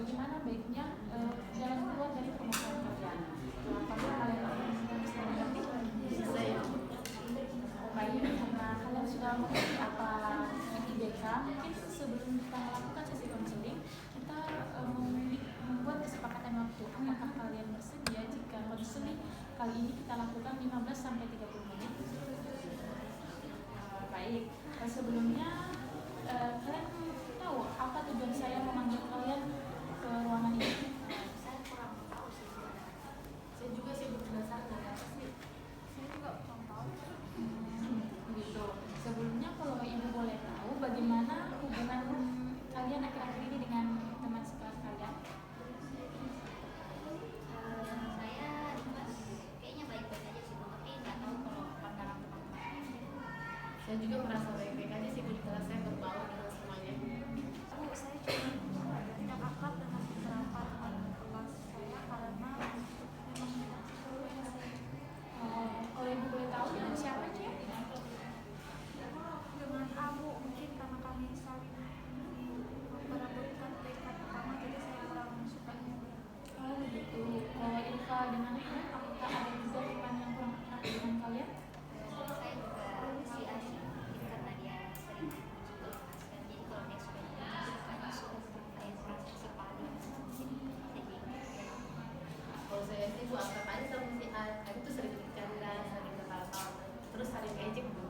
bagaimana baiknya jalan keluar dari permasalahan kalian. Apabila kalian bisa mengerti, saya baik karena kalian sudah mengerti apa IBK, mungkin sebelum kita melakukan sesi konseling, kita membuat kesepakatan waktu. Apakah kalian bersedia jika konseling kali ini kita lakukan 15 sampai 30 menit? Baik, sebelumnya kalian tahu apa tujuan saya memanggil kalian ke ruangan ini? Saya kurang tahu sih. Saya juga sibuk belajar dari apa sih? Saya juga kurang tahu. Begitu. Sebelumnya kalau ibu boleh tahu bagaimana hubungan kalian akhir-akhir ini dengan teman sekelas kalian? Saya di kelas kayaknya baik-baik aja sih, tapi nggak tahu kalau pandangan teman-teman. Saya juga merasa baik-baik aja sih di kelas, saya berbaur dengan semuanya. Saya cuma tidak akrab dengan beberapa teman kelas saya karena memang Kalau ibu boleh tahu dengan siapa aja? dengan Abu, mungkin karena kami saling memperebutkan peringkat pertama, jadi saya kurang sukanya. Oh begitu. Kalau Ilka dengan Ibu, apakah ada juga teman yang kurang akrab dengan kalian? Saya juga si Adi, karena dia sering menunjukkan jadi kalau dia sudah sukanya sudah kayak praktisi paling jadi Kalau saya sih Bu akrab aja sama si Ari tuh sering bercanda, sering ketawa-tawa, terus saling ejek Bu.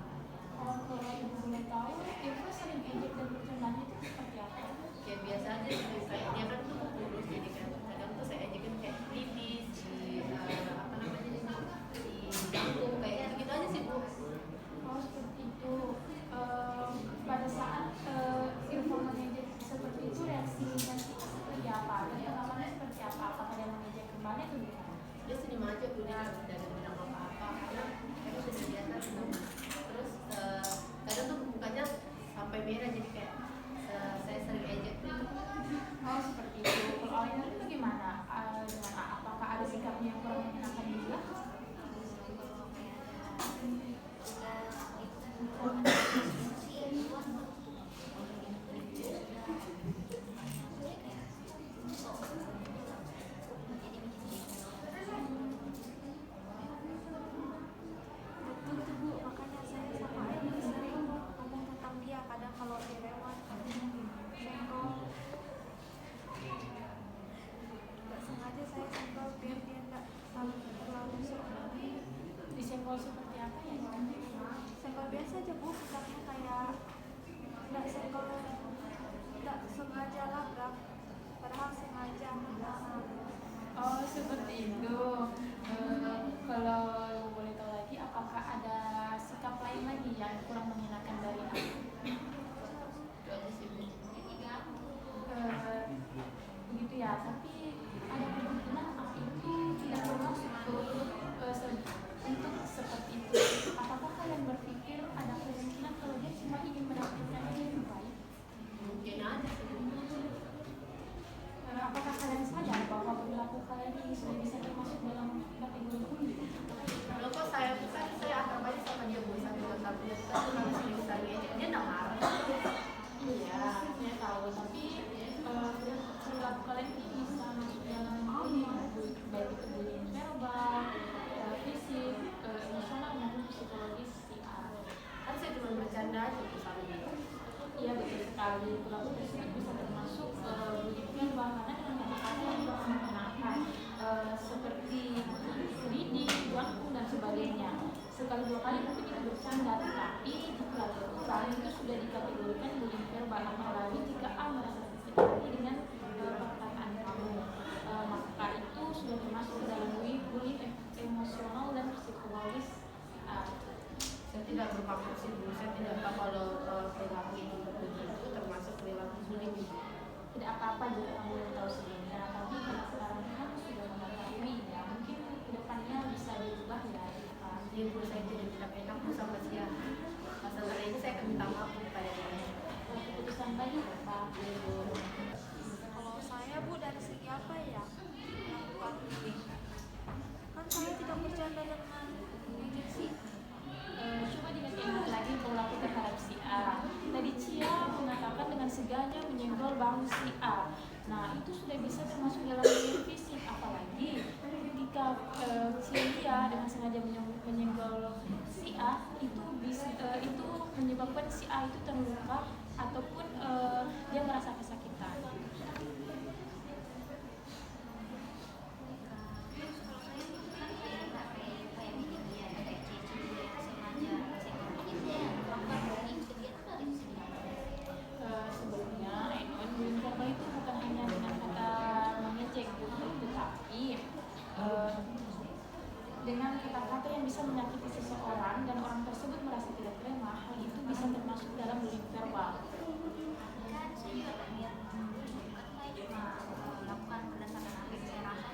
Oh, kalau ibu boleh tahu, Ilka sering ejek dan bercandanya itu seperti apa? Ya biasa aja sih, kayak dia kan tuh kurus, jadi kan kadang tuh saya ejekin kayak tipis, apa namanya di jangkung, kayak gitu aja sih Bu. Oh seperti itu. Pada saat Ilka mengejek seperti itu, reaksinya seperti apa? Dan pengalamannya seperti apa? Apakah dia mengejek kembali atau gimana? Dia senyum aja Bu, dia tidak bilang apa-apa, kadang udah biasa senang. Terus kadang tuh mukanya sampai merah, jadi kayak saya sering ejek gitu. Oh seperti itu. Kalau awalnya itu gimana? Dengan apakah ada sikapnya yang kurang menyenangkan juga? betul tuh Bu, makanya saya sama Aini sering ngomong tentang dia, kadang kalau dia lewat senggol, nggak sengaja saya senggol biar dia nggak terlalu sok. Disenggol seperti apa ya? Senggol biasa aja Bu, bukannya kayak nggak senggol, nggak sengaja labrak, padahal sengaja. Oh seperti itu. Kalau boleh tahu lagi, apakah ada sikap lain lagi yang kurang menyenangkan dari aku? Itu aja sih Bu. Begitu ya. Tapi ada kemungkinan aku itu tidak bermaksud untuk seperti itu. Apakah kalian berpikir ada kemungkinan kalau dia cuma ingin mendapatkan yang lebih baik? Mungkin aja sih Bu. Apakah kalian sadar bahwa perilaku kalian ini sudah bisa termasuk dalam kategori bully? Kalau kok saya bukan, saya akrab aja sama dia Bu, satu dia kita tuh harus sering ejek, dia nggak marah. Iya, saya tahu. Tapi perilaku kalian ini bisa masuk dalam bullying, baik itu bullying verbal, fisik, emosional maupun psikologis. Kan saya cuma bercanda aja Bu sama dia. Iya betul sekali. Perilaku tersebut bisa termasuk bullying verbal karena dengan kata-kata yang tidak menyenangkan, seperti reading, bangku dan sebagainya. Sekali dua kali mungkin itu bercanda, tetapi jika berkurang itu sudah dikategorikan bullying verbal. Apalagi jika A merasa tersiksa dengan perkataan kamu, maka itu sudah termasuk dalam bullying emosional dan psikologis. Saya tidak bermaksud sih Bu, saya tidak tahu kalau perilaku itu begitu termasuk perilaku bullying. Tidak apa-apa jika kamu belum tahu sebelumnya, tapi kalau sekarang kamu sudah mengetahui ya, mungkin kedepannya bisa diubah ya. Iya Bu, saya tidak enak Bu sama dia. Masalah ini saya akan minta maaf kepada dia. Keputusan baik apa? Kalau saya Bu dari segi apa ya? Melakukan ini. Kan saya tidak bercanda dengan agensi. Coba diingat lagi perilaku terhadap si A. Tadi Cia mengatakan dengan segalanya menyenggol bahu si A. Nah itu sudah bisa termasuk dalam bullying fisik, apalagi ketika Cia dengan sengaja menyenggol si A itu menyebabkan si A itu terluka ataupun dia merasa kesakitan. Terus kalau saya kan saya nggak kayak dia kayak Cici yang sengaja senggol dikit dia lakukan bullying ke dia tuh dari sini. Sebelumnya Ainun, bullying verbal itu bukan hanya dengan kata mengejek, tetapi dengan kata-kata yang bisa menyakiti seseorang dan orang tersebut merasa tidak terima, hal itu bisa termasuk dalam bullying verbal. Kan saya juga tak lihat kan saya cuma lakukan berdasarkan apa yang saya rasa.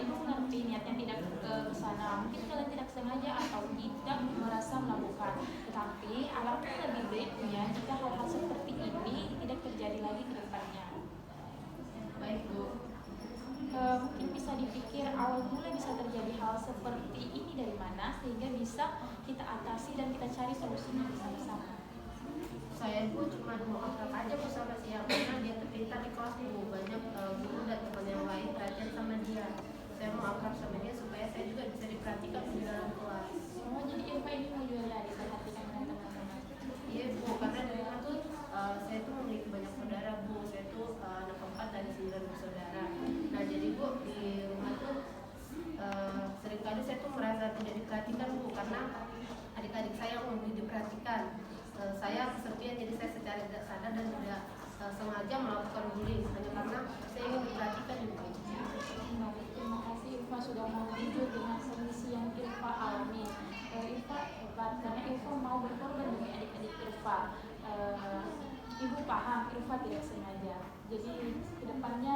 Ibu mengerti niatnya tidak ke sana, mungkin kalian tidak sengaja atau tidak merasa melakukan, tetapi alangkah lebih baiknya jika hal-hal seperti ini tidak terjadi lagi ke depannya. Baik Bu. Mungkin bisa dipikir awal mula bisa terjadi hal seperti ini dari mana sehingga bisa kita atasi dan kita cari solusinya bersama-sama. Saya Bu cuma mau akrab aja Bu sama dia karena dia tuh pintar di kelas Bu, banyak guru dan teman yang lain perhatian sama dia. Saya mau akrab sama dia supaya saya juga bisa diperhatikan di dalam kelas. Oh, jadi Irfa ini mau juga diperhatikan dengan teman-teman. Iya Bu, karena di rumah tuh saya tuh memiliki banyak saudara Bu, saya tuh anak keempat dari 9 bersaudara. Nah jadi Bu di rumah tuh seringkali saya tuh merasa tidak diperhatikan Bu, karena adik-adik saya yang lebih diperhatikan. Saya kesepian, jadi saya secara tidak sadar dan tidak sengaja melakukan bullying hanya karena saya ingin diperhatikan di rumah. Terima kasih Irfa sudah mau jujur dengan kondisi yang Irfa alami. Irfa hebat karena Irfa mau berkorban demi adik-adik Irfa. Ibu paham Irfa tidak sengaja. Jadi kedepannya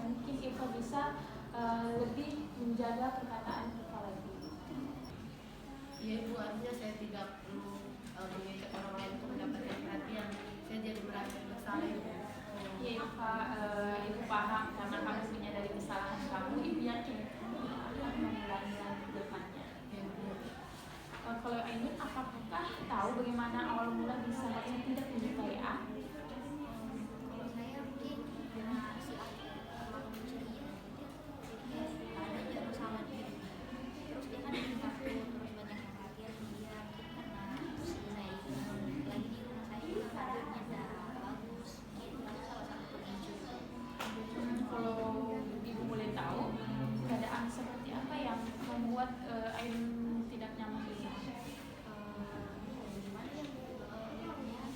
mungkin Irfa bisa lebih menjaga perkataan Irfa lagi. Iya Bu, artinya saya tidak perlu mengejek orang lain untuk mendapatkan perhatian. Saya jadi merasa bersalah Ibu. Iya Irfa, Ibu paham karena kamu menyadari kesalahan kamu. Ibu yakin kamu akan mengulanginya ke depannya. Ya Bu. Kalau Ainun, apakah tahu bagaimana awal mula bisa merasa tidak menyukai A? Kalau saya mungkin karena si Aki terlalu ceria, dia ada aja bersama dia. Terus dia kan bikin kartu, terus banyak yang perhatian sama dia. Mungkin karena si saya itu lagi di rumah saya juga karirnya udah bagus. Mungkin itu salah satu pemicu. Kalau Ibu boleh tahu, keadaan seperti apa yang membuat Ainun tidak nyaman di sini? Gimana ya Bu? Emangnya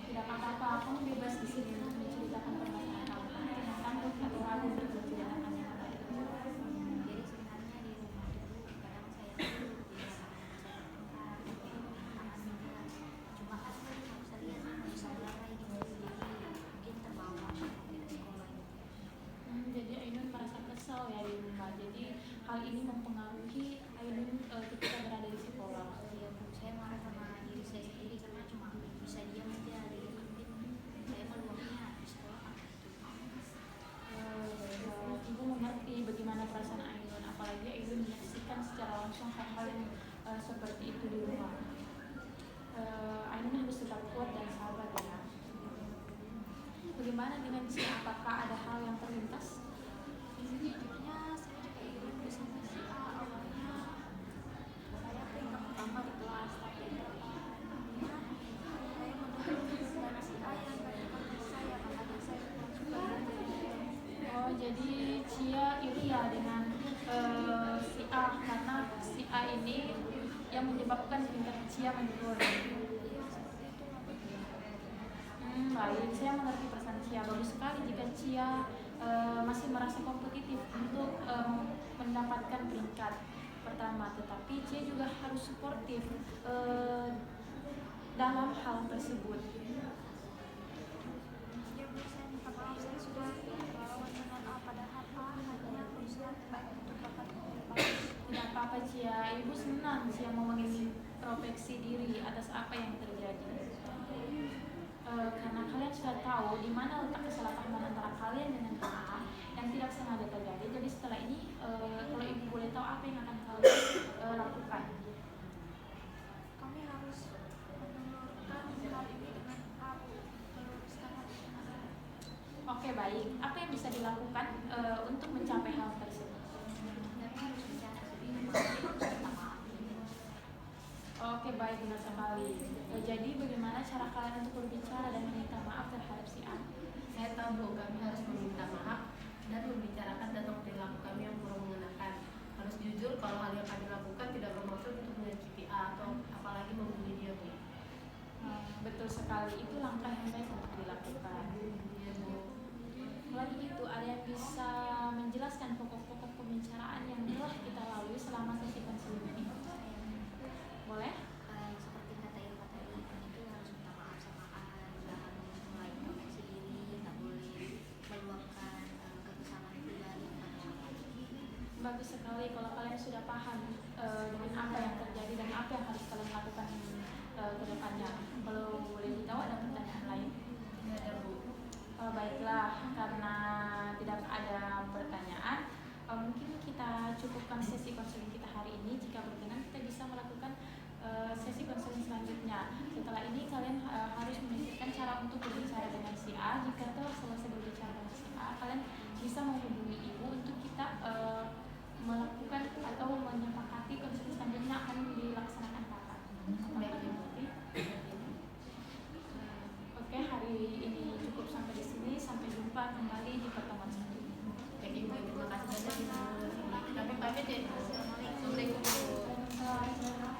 Tidak apa-apa, kamu bebas di sini untuk menceritakan permasalahan kamu. Takut atau ragu untuk menceritakan yang lain. jadi sebenarnya di rumah itu kadang saya tuh tidak cuma kan saya nggak bisa lihat nggak bisa belajar gitu jadi mungkin terbawa sampai ke sekolah itu. Jadi Ainun merasa kesal ya di rumah. Jadi hal ini mempengaruhi Ainun ketika berada di sekolah. Iya Bu, saya marah sama diri saya sendiri karena cuma bisa diam aja dilihatin. Saya meluangnya di sekolah kan Ibu mengerti bagaimana perasaan Ainun, apalagi Ainun menyaksikan secara langsung hal-hal yang seperti itu di rumah. Ainun harus tetap kuat dan sabar ya. Bagaimana dengan si apakah ada hal yang terlintas? sejujurnya saya juga ingin bersama si A awalnya saya peringkat pertama di kelas tapi akhirnya saya menurut dari si A yang gak seperti saya karena saya kurang suka belajar. Oh, jadi Cia iri ya dengan si A karena si A ini yang menyebabkan tingkat Cia menurun. Iya seperti itu Baik, saya mengerti perasaan Cia. Bagus sekali jika Cia masih merasa kompetitif untuk mendapatkan peringkat pertama, tetapi Cia juga harus suportif dalam hal tersebut. ya Bu saya minta maaf saya sudah berlawan dengan A padahal A hanya berusaha terbaik untuk dapat nilai bagus. Tidak apa-apa Cia, Ibu senang Cia mau mengintrospeksi diri atas apa yang terjadi. Karena kalian sudah tahu di mana letak kesalahpahaman antara kalian dengan A yang tidak sengaja terjadi. Jadi setelah ini, kalau Ibu boleh tahu apa yang akan kalian lakukan? Kami harus menelurkan hal ini dengan A Bu, meluruskan hal ini dengan baik. Apa yang bisa dilakukan untuk mencapai hal tersebut? Sebenarnya harus bicara sih, minta maaf. Oke, baik, benar sekali. Jadi bagaimana cara kalian untuk berbicara dan meminta maaf terhadap si A? Saya tahu Bu, kami harus meminta maaf dan membicarakan tentang perilaku kami yang kurang mengenakan. Harus jujur kalau hal yang kami lakukan tidak bermaksud untuk menyakiti A atau apalagi membuli dia, Bu. Betul sekali, itu langkah yang baik untuk dilakukan. Iya, Bu. Selain itu, ada yang bisa menjelaskan pokok-pokok pembicaraan yang telah kita lalui selama sesi konseling ini? Boleh? Seperti kata Irma tadi, itu harus minta maaf sama A, jangan harus mulai introspeksi diri, nggak boleh meluapkan kekesalan pribadi kepada orang lain. Bagus sekali kalau kalian sudah paham dengan apa yang terjadi dan apa yang harus kalian lakukan ke depannya. Kalau boleh tahu ada pertanyaan lain? Tidak ada, Bu. Baiklah, karena tidak ada pertanyaan, mungkin kita cukupkan sesi konseling kita hari ini. Jika berkenan, kita bisa melakukan sesi konseling selanjutnya. Setelah ini kalian harus memikirkan cara untuk berbicara dengan si A. Jika telah selesai berbicara dengan si A, kalian bisa menghubungi ibu untuk kita melakukan atau menyepakati konseling selanjutnya akan dilaksanakan kapan. Baik, Ibu. Oke, hari ini cukup sampai di sini. Sampai jumpa kembali di pertemuan selanjutnya. Baik, Ibu. Terima kasih banyak Ibu. Kami pamit ya, Ibu. Assalamualaikum. Waalaikumsalam.